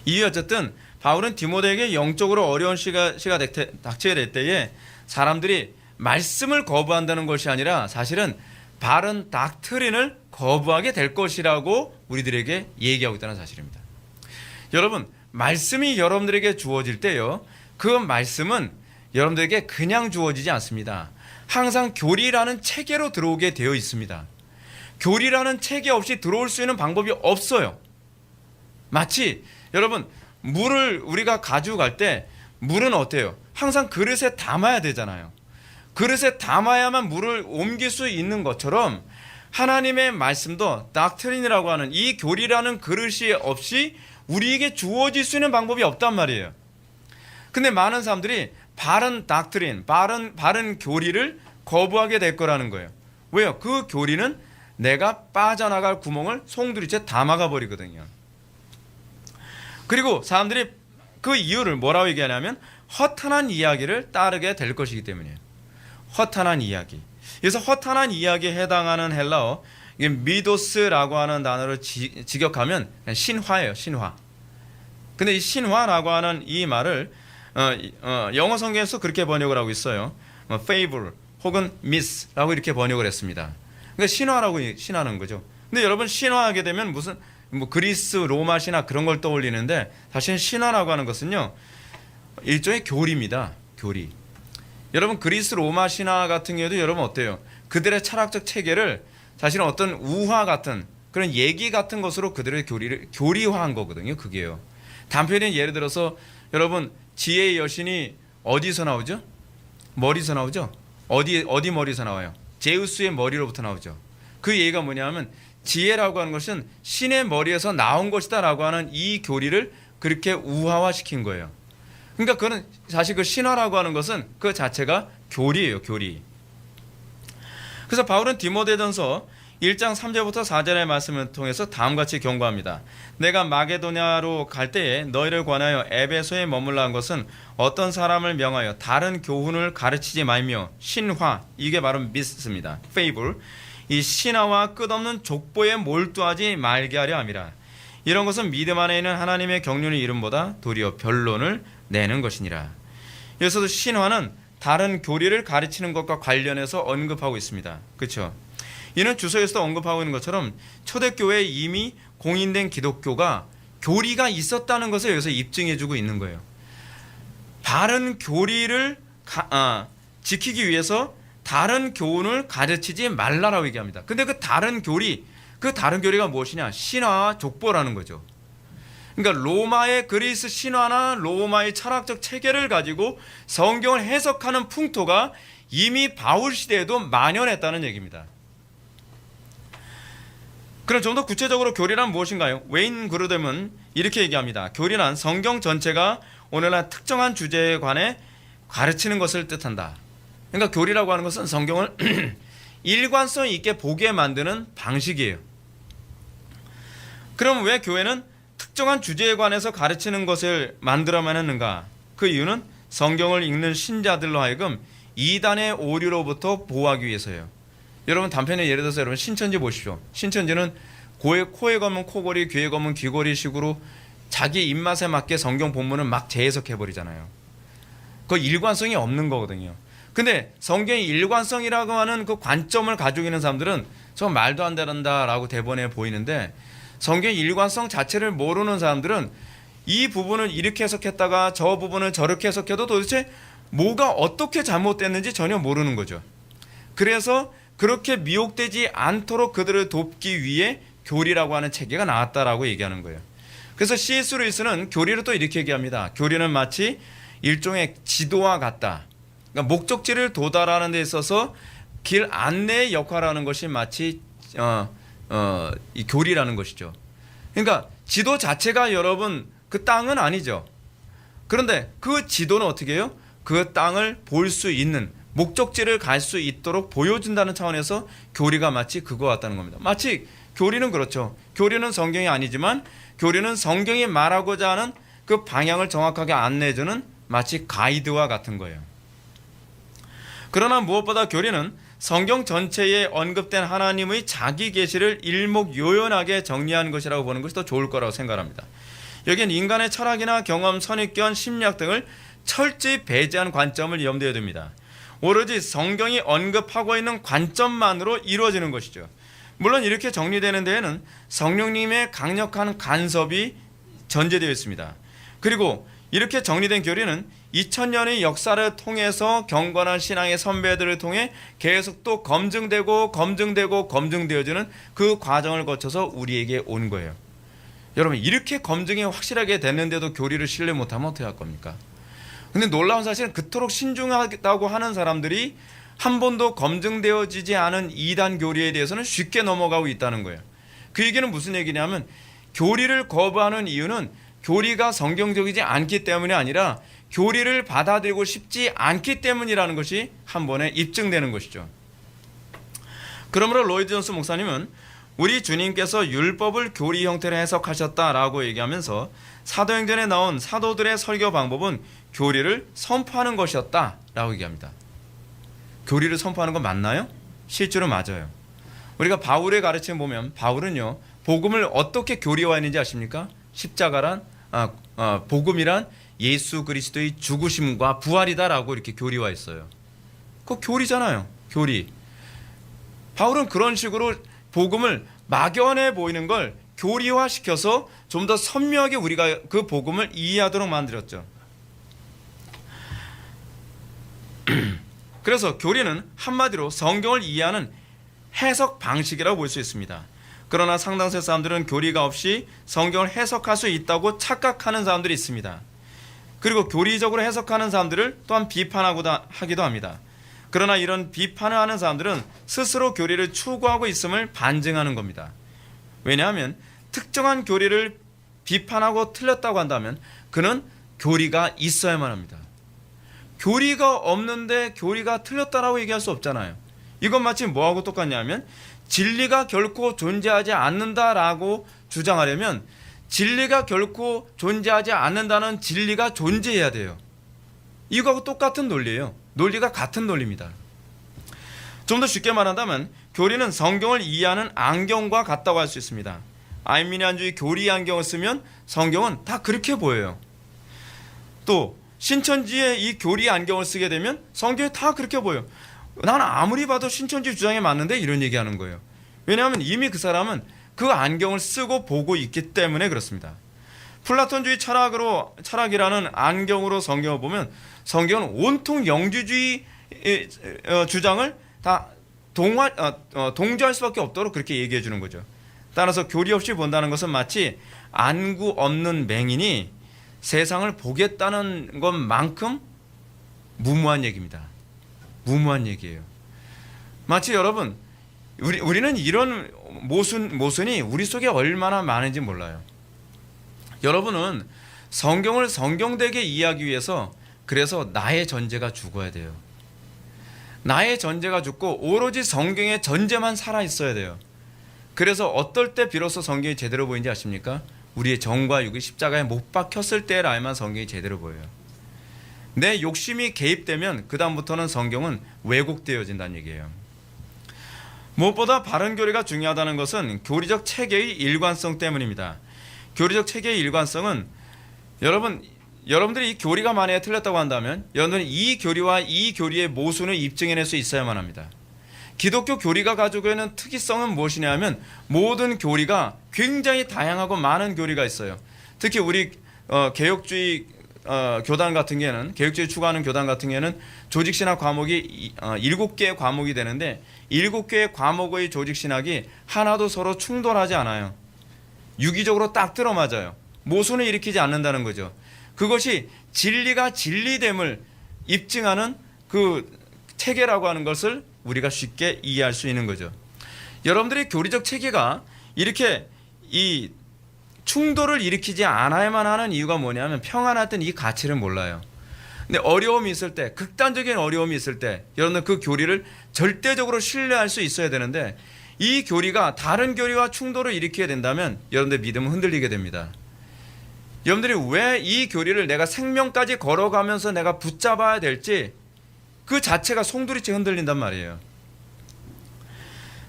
S1: 이 어쨌든 바울은 디모데에게 영적으로 어려운 시가 닥치게 될 때에 사람들이 말씀을 거부한다는 것이 아니라 사실은 바른 닥트린을 거부하게 될 것이라고 우리들에게 얘기하고 있다는 사실입니다. 여러분, 말씀이 여러분들에게 주어질 때요, 그 말씀은 여러분들에게 그냥 주어지지 않습니다. 항상 교리라는 체계로 들어오게 되어 있습니다. 교리라는 체계 없이 들어올 수 있는 방법이 없어요. 마치 여러분, 물을 우리가 가지고 갈 때 물은 어때요? 항상 그릇에 담아야 되잖아요. 그릇에 담아야만 물을 옮길 수 있는 것처럼 하나님의 말씀도 닥트린이라고 하는 이 교리라는 그릇이 없이 우리에게 주어질 수 있는 방법이 없단 말이에요. 근데 많은 사람들이 바른 닥트린, 바른 교리를 거부하게 될 거라는 거예요. 왜요? 그 교리는 내가 빠져나갈 구멍을 송두리째 다 막아버리거든요. 그리고 사람들이 그 이유를 뭐라고 얘기하냐면 허탄한 이야기를 따르게 될 것이기 때문이에요. 허탄한 이야기. 그래서 허탄한 이야기에 해당하는 헬라어 미도스라고 하는 단어를 직역하면 신화예요. 신화. 근데 이 신화라고 하는 이 말을 영어 성경에서 그렇게 번역을 하고 있어요. fable 혹은 myth라고 이렇게 번역을 했습니다. 그러니까 신화라고 신화는 거죠. 근데 여러분 신화하게 되면 무슨 그리스 로마 신화 그런 걸 떠올리는데 사실 신화라고 하는 것은요 일종의 교리입니다. 교리. 여러분 그리스 로마 신화 같은 경우도 여러분 어때요? 그들의 철학적 체계를 사실은 어떤 우화 같은 그런 얘기 같은 것으로 그들의 교리를 교리화한 거거든요. 그게요. 단편인 예를 들어서 여러분 지혜의 여신이 어디서 나오죠? 머리에서 나오죠? 어디 머리에서 나와요? 제우스의 머리로부터 나오죠. 그 얘기가 뭐냐면 지혜라고 하는 것은 신의 머리에서 나온 것이다 라고 하는 이 교리를 그렇게 우화화시킨 거예요. 그러니까 그는 사실 그 신화라고 하는 것은 그 자체가 교리예요, 교리. 그래서 바울은 디모데전서 1장 3절부터 4절의 말씀을 통해서 다음같이 경고합니다. 내가 마게도냐로 갈 때에 너희를 권하여 에베소에 머물라 한 것은 어떤 사람을 명하여 다른 교훈을 가르치지 말며 신화, 이게 바로 미스입니다. 페이블, 이 신화와 끝없는 족보에 몰두하지 말게 하려 함이라. 이런 것은 믿음 안에 있는 하나님의 경륜의 이름보다 도리어 변론을 내는 것이니라. 여기서도 신화는 다른 교리를 가르치는 것과 관련해서 언급하고 있습니다. 그렇죠? 이는 주소에서도 언급하고 있는 것처럼 초대교회에 이미 공인된 기독교가 교리가 있었다는 것을 여기서 입증해주고 있는 거예요. 바른 교리를 지키기 위해서 다른 교훈을 가르치지 말라라고 얘기합니다. 근데 그 다른 교리가 무엇이냐? 신화와 족보라는 거죠. 그러니까 로마의 그리스 신화나 로마의 철학적 체계를 가지고 성경을 해석하는 풍토가 이미 바울 시대에도 만연했다는 얘기입니다. 그럼 좀 더 구체적으로 교리란 무엇인가요? 웨인 그루뎀은 이렇게 얘기합니다. 교리란 성경 전체가 오늘날 특정한 주제에 관해 가르치는 것을 뜻한다. 그러니까 교리라고 하는 것은 성경을 일관성 있게 보게 만드는 방식이에요. 그럼 왜 교회는 특정한 주제에 관해서 가르치는 것을 만들어만 했는가? 그 이유는 성경을 읽는 신자들로 하여금 이단의 오류로부터 보호하기 위해서예요. 여러분 단편에 예를 들어서 여러분 신천지 보십시오. 신천지는 코에 검은 코골이, 귀에 검은 귀걸이 식으로 자기 입맛에 맞게 성경 본문을 막 재해석해 버리잖아요. 그 일관성이 없는 거거든요. 근데 성경의 일관성이라고 하는 그 관점을 가지고 있는 사람들은 저 말도 안 된다라고 대본에 보이는데, 성경의 일관성 자체를 모르는 사람들은 이 부분을 이렇게 해석했다가 저 부분을 저렇게 해석해도 도대체 뭐가 어떻게 잘못됐는지 전혀 모르는 거죠. 그래서 그렇게 미혹되지 않도록 그들을 돕기 위해 교리라고 하는 체계가 나왔다라고 얘기하는 거예요. 그래서 C.S. 루이스는 교리를 또 이렇게 얘기합니다. 교리는 마치 일종의 지도와 같다. 그러니까 목적지를 도달하는 데 있어서 길 안내의 역할을 하는 것이 마치 이 교리라는 것이죠. 그러니까 지도 자체가 여러분 그 땅은 아니죠. 그런데 그 지도는 어떻게 해요? 그 땅을 볼 수 있는 목적지를 갈 수 있도록 보여준다는 차원에서 교리가 마치 그거 같다는 겁니다. 마치 교리는 그렇죠. 교리는 성경이 아니지만 교리는 성경이 말하고자 하는 그 방향을 정확하게 안내해주는 마치 가이드와 같은 거예요. 그러나 무엇보다 교리는 성경 전체에 언급된 하나님의 자기 계시를 일목요연하게 정리한 것이라고 보는 것이 더 좋을 거라고 생각합니다. 여기엔 인간의 철학이나 경험, 선입견, 심리학 등을 철저히 배제한 관점을 염두에 둡니다. 오로지 성경이 언급하고 있는 관점만으로 이루어지는 것이죠. 물론 이렇게 정리되는 데에는 성령님의 강력한 간섭이 전제되어 있습니다. 그리고 이렇게 정리된 교리는 2000년의 역사를 통해서 경건한 신앙의 선배들을 통해 계속 또 검증되어지는 그 과정을 거쳐서 우리에게 온 거예요. 여러분, 이렇게 검증이 확실하게 됐는데도 교리를 신뢰 못하면 어떻게 할 겁니까? 근데 놀라운 사실은 그토록 신중하다고 하는 사람들이 한 번도 검증되어지지 않은 이단 교리에 대해서는 쉽게 넘어가고 있다는 거예요. 그 얘기는 무슨 얘기냐면, 교리를 거부하는 이유는 교리가 성경적이지 않기 때문이 아니라 교리를 받아들이고 싶지 않기 때문이라는 것이 한 번에 입증되는 것이죠. 그러므로 로이드 존스 목사님은 우리 주님께서 율법을 교리 형태로 해석하셨다라고 얘기하면서 사도행전에 나온 사도들의 설교 방법은 교리를 선포하는 것이었다라고 얘기합니다. 교리를 선포하는 건 맞나요? 실제로 맞아요. 우리가 바울의 가르침을 보면 바울은요, 복음을 어떻게 교리화했는지 아십니까? 십자가란 복음이란 예수 그리스도의 죽으심과 부활이다라고 이렇게 교리화했어요. 그거 교리잖아요. 교리. 바울은 그런 식으로 복음을 막연해 보이는 걸 교리화시켜서 좀 더 선명하게 우리가 그 복음을 이해하도록 만들었죠. 그래서 교리는 한마디로 성경을 이해하는 해석 방식이라고 볼 수 있습니다. 그러나 상당수 사람들은 교리가 없이 성경을 해석할 수 있다고 착각하는 사람들이 있습니다. 그리고 교리적으로 해석하는 사람들을 또한 비판하기도 합니다. 그러나 이런 비판을 하는 사람들은 스스로 교리를 추구하고 있음을 반증하는 겁니다. 왜냐하면 특정한 교리를 비판하고 틀렸다고 한다면 그는 교리가 있어야만 합니다. 교리가 없는데 교리가 틀렸다라고 얘기할 수 없잖아요. 이건 마치 뭐하고 똑같냐면 진리가 결코 존재하지 않는다라고 주장하려면 진리가 결코 존재하지 않는다는 진리가 존재해야 돼요. 이거하고 똑같은 논리예요. 논리가 같은 논리입니다. 좀 더 쉽게 말한다면 교리는 성경을 이해하는 안경과 같다고 할 수 있습니다. 아인미니안주의 교리 안경을 쓰면 성경은 다 그렇게 보여요. 또 신천지의 이 교리 안경을 쓰게 되면 성경이 다 그렇게 보여. 나는 아무리 봐도 신천지 주장에 맞는데 이런 얘기하는 거예요. 왜냐하면 이미 그 사람은 그 안경을 쓰고 보고 있기 때문에 그렇습니다. 플라톤주의 철학이라는 안경으로 성경을 보면 성경은 온통 영주주의 주장을 다 동조할 수밖에 없도록 그렇게 얘기해 주는 거죠. 따라서 교리 없이 본다는 것은 마치 안구 없는 맹인이 세상을 보겠다는 것만큼 무모한 얘기입니다. 무모한 얘기예요. 마치 여러분 우리는 이런 모순이 우리 속에 얼마나 많은지 몰라요. 여러분은 성경을 성경되게 이해하기 위해서 그래서 나의 전제가 죽어야 돼요. 나의 전제가 죽고 오로지 성경의 전제만 살아 있어야 돼요. 그래서 어떨 때 비로소 성경이 제대로 보이는지 아십니까? 우리의 정과 육이 십자가에 못 박혔을 때라야만 성경이 제대로 보여요. 내 욕심이 개입되면 그 다음부터는 성경은 왜곡되어진다는 얘기예요. 무엇보다 바른 교리가 중요하다는 것은 교리적 체계의 일관성 때문입니다. 교리적 체계의 일관성은 여러분들이 이 교리가 만약에 틀렸다고 한다면 여러분들은 이 교리와 이 교리의 모순을 입증해낼 수 있어야만 합니다. 기독교 교리가 가지고 있는 특이성은 무엇이냐 하면 모든 교리가 굉장히 다양하고 많은 교리가 있어요. 특히 우리 개혁주의 교단 같은 경우에는 개혁주의 추구하는 교단 같은 경우에는 조직신학 과목이 7개의 과목이 되는데 7개의 과목의 조직신학이 하나도 서로 충돌하지 않아요. 유기적으로 딱 들어맞아요. 모순을 일으키지 않는다는 거죠. 그것이 진리가 진리됨을 입증하는 그 체계라고 하는 것을 우리가 쉽게 이해할 수 있는 거죠. 여러분들의 교리적 체계가 이렇게 이 충돌을 일으키지 않아야만 하는 이유가 뭐냐면 평안했던 이 가치를 몰라요. 근데 어려움이 있을 때, 극단적인 어려움이 있을 때 여러분들 그 교리를 절대적으로 신뢰할 수 있어야 되는데 이 교리가 다른 교리와 충돌을 일으키게 된다면 여러분들 믿음은 흔들리게 됩니다. 여러분들이 왜 이 교리를 내가 생명까지 걸어가면서 내가 붙잡아야 될지 그 자체가 송두리째 흔들린단 말이에요.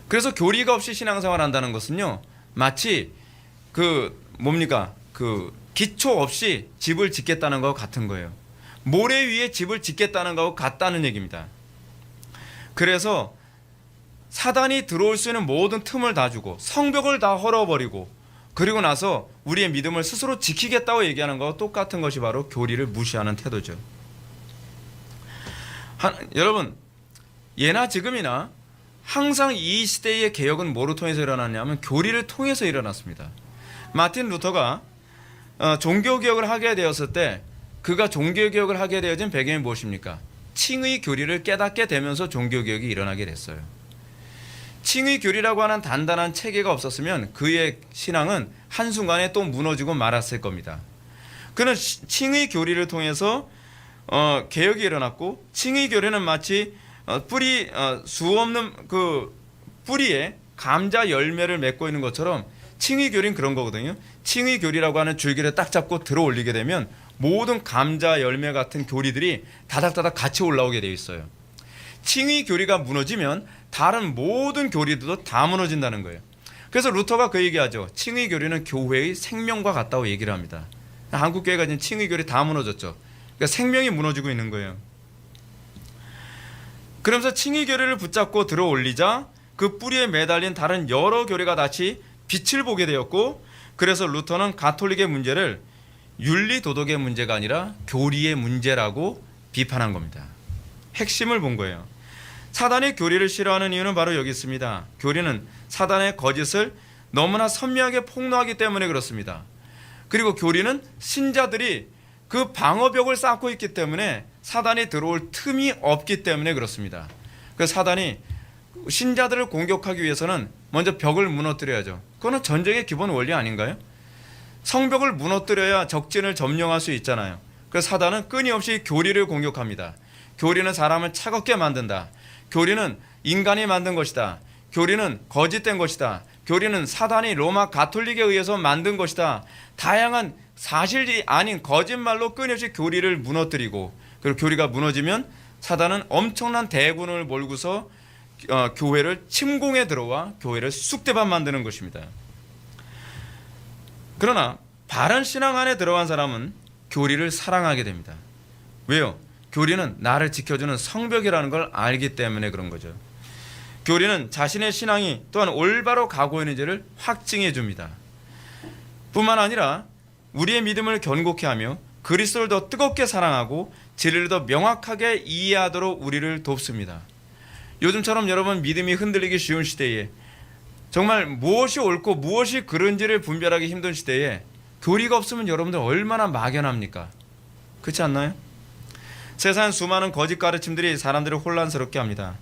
S1: 그래서 교리가 없이 신앙생활 한다는 것은요 마치 그 기초 없이 집을 짓겠다는 것과 같은 거예요. 모래 위에 집을 짓겠다는 것과 같다는 얘기입니다. 그래서 사단이 들어올 수 있는 모든 틈을 다 주고 성벽을 다 헐어버리고 그리고 나서 우리의 믿음을 스스로 지키겠다고 얘기하는 것과 똑같은 것이 바로 교리를 무시하는 태도죠. 여러분 예나 지금이나 항상 이 시대의 개혁은 뭐로 통해서 일어났냐면 교리를 통해서 일어났습니다. 마틴 루터가 종교개혁을 하게 되었을 때 그가 종교개혁을 하게 되어진 배경이 무엇입니까? 칭의 교리를 깨닫게 되면서 종교개혁이 일어나게 됐어요. 칭의 교리라고 하는 단단한 체계가 없었으면 그의 신앙은 한순간에 또 무너지고 말았을 겁니다. 그는 칭의 교리를 통해서 개혁이 일어났고 칭의 교리는 마치 수없는 그 뿌리에 감자 열매를 맺고 있는 것처럼 칭의 교리는 그런 거거든요. 칭의 교리라고 하는 줄기를 딱 잡고 들어 올리게 되면 모든 감자 열매 같은 교리들이 다닥다닥 같이 올라오게 되어 있어요. 칭의 교리가 무너지면 다른 모든 교리들도 다 무너진다는 거예요. 그래서 루터가 그 얘기하죠. 칭의 교리는 교회의 생명과 같다고 얘기를 합니다. 한국 교회가 지금 칭의 교리 다 무너졌죠. 그러니까 생명이 무너지고 있는 거예요. 그러면서 칭의 교리를 붙잡고 들어 올리자 그 뿌리에 매달린 다른 여러 교리가 다시 빛을 보게 되었고 그래서 루터는 가톨릭의 문제를 윤리 도덕의 문제가 아니라 교리의 문제라고 비판한 겁니다. 핵심을 본 거예요. 사단이 교리를 싫어하는 이유는 바로 여기 있습니다. 교리는 사단의 거짓을 너무나 선명하게 폭로하기 때문에 그렇습니다. 그리고 교리는 신자들이 그 방어벽을 쌓고 있기 때문에 사단이 들어올 틈이 없기 때문에 그렇습니다. 그 사단이 신자들을 공격하기 위해서는 먼저 벽을 무너뜨려야죠. 그거는 전쟁의 기본 원리 아닌가요? 성벽을 무너뜨려야 적진을 점령할 수 있잖아요. 그 사단은 끊임없이 교리를 공격합니다. 교리는 사람을 차갑게 만든다. 교리는 인간이 만든 것이다. 교리는 거짓된 것이다. 교리는 사단이 로마 가톨릭에 의해서 만든 것이다. 다양한 사실이 아닌 거짓말로 끊임없이 교리를 무너뜨리고, 그리고 교리가 무너지면 사단은 엄청난 대군을 몰고서 교회를 침공해 들어와 교회를 쑥대밭 만드는 것입니다. 그러나 바른 신앙 안에 들어간 사람은 교리를 사랑하게 됩니다. 왜요? 교리는 나를 지켜주는 성벽이라는 걸 알기 때문에 그런 거죠. 교리는 자신의 신앙이 또한 올바로 가고 있는지를 확증해 줍니다. 뿐만 아니라 우리의 믿음을 견고케 하며 그리스도를 더 뜨겁게 사랑하고 진리를 더 명확하게 이해하도록 우리를 돕습니다. 요즘처럼 여러분 믿음이 흔들리기 쉬운 시대에, 정말 무엇이 옳고 무엇이 그른지를 분별하기 힘든 시대에 교리가 없으면 여러분들 얼마나 막연합니까? 그렇지 않나요? 세상 수많은 거짓 가르침들이 사람들을 혼란스럽게 합니다.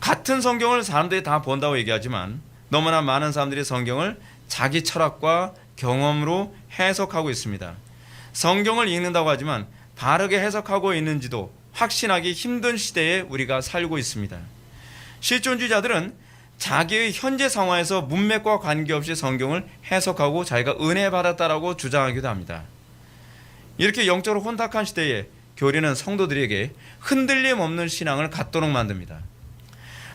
S1: 같은 성경을 사람들이 다 본다고 얘기하지만 너무나 많은 사람들이 성경을 자기 철학과 경험으로 해석하고 있습니다. 성경을 읽는다고 하지만 바르게 해석하고 있는지도 확신하기 힘든 시대에 우리가 살고 있습니다. 실존주의자들은 자기의 현재 상황에서 문맥과 관계없이 성경을 해석하고 자기가 은혜 받았다라고 주장하기도 합니다. 이렇게 영적으로 혼탁한 시대에 교리는 성도들에게 흔들림 없는 신앙을 갖도록 만듭니다.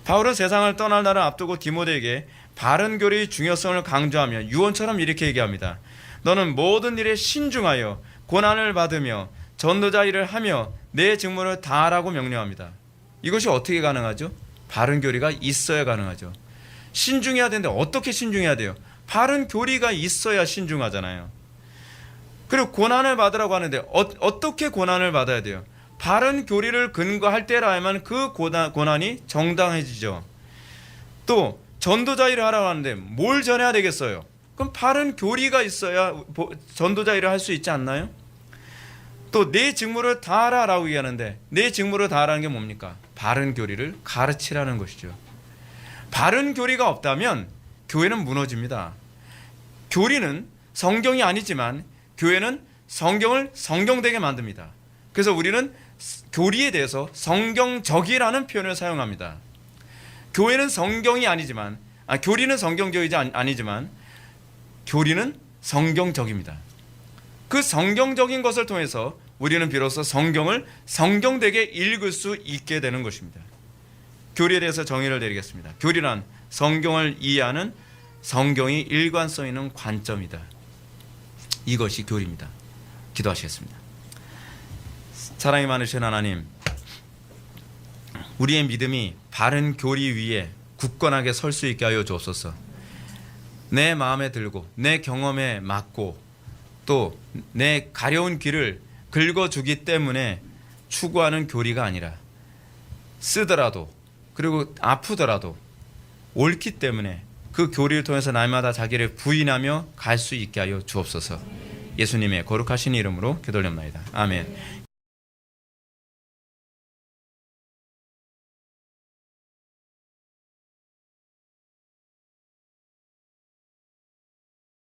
S1: 바울은 세상을 떠날 날을 앞두고 디모데에게 바른 교리의 중요성을 강조하며 유언처럼 이렇게 얘기합니다. 너는 모든 일에 신중하여 고난을 받으며 전도자 일을 하며 내 직무를 다하라고 명령합니다. 이것이 어떻게 가능하죠? 바른 교리가 있어야 가능하죠. 신중해야 되는데 어떻게 신중해야 돼요? 바른 교리가 있어야 신중하잖아요. 그리고 고난을 받으라고 하는데 어떻게 고난을 받아야 돼요? 바른 교리를 근거할 때라야만 그 고난이 정당해지죠. 또 전도자 일을 하라고 하는데 뭘 전해야 되겠어요? 그럼 바른 교리가 있어야 전도자 일을 할 수 있지 않나요? 또 내 직무를 다하라라고 얘기하는데 내 직무를 다하라는 게 뭡니까? 바른 교리를 가르치라는 것이죠. 바른 교리가 없다면 교회는 무너집니다. 교리는 성경이 아니지만 교회는 성경을 성경되게 만듭니다. 그래서 우리는 교리에 대해서 성경적이라는 표현을 사용합니다. 교회는 성경이 아니지만, 교리는 성경적이지 아니지만 교리는 성경적입니다. 그 성경적인 것을 통해서 우리는 비로소 성경을 성경되게 읽을 수 있게 되는 것입니다. 교리에 대해서 정의를 내리겠습니다. 교리란 성경을 이해하는 성경이 일관성 있는 관점이다. 이것이 교리입니다. 기도하시겠습니다. 사랑이 많으신 하나님, 우리의 믿음이 바른 교리 위에 굳건하게 설 수 있게 하여 주옵소서. 내 마음에 들고 내 경험에 맞고 또 내 가려운 길을 긁어주기 때문에 추구하는 교리가 아니라 쓰더라도 그리고 아프더라도 옳기 때문에 그 교리를 통해서 날마다 자기를 부인하며 갈 수 있게 하여 주옵소서. 예수님의 거룩하신 이름으로 기도드립니다. 아멘.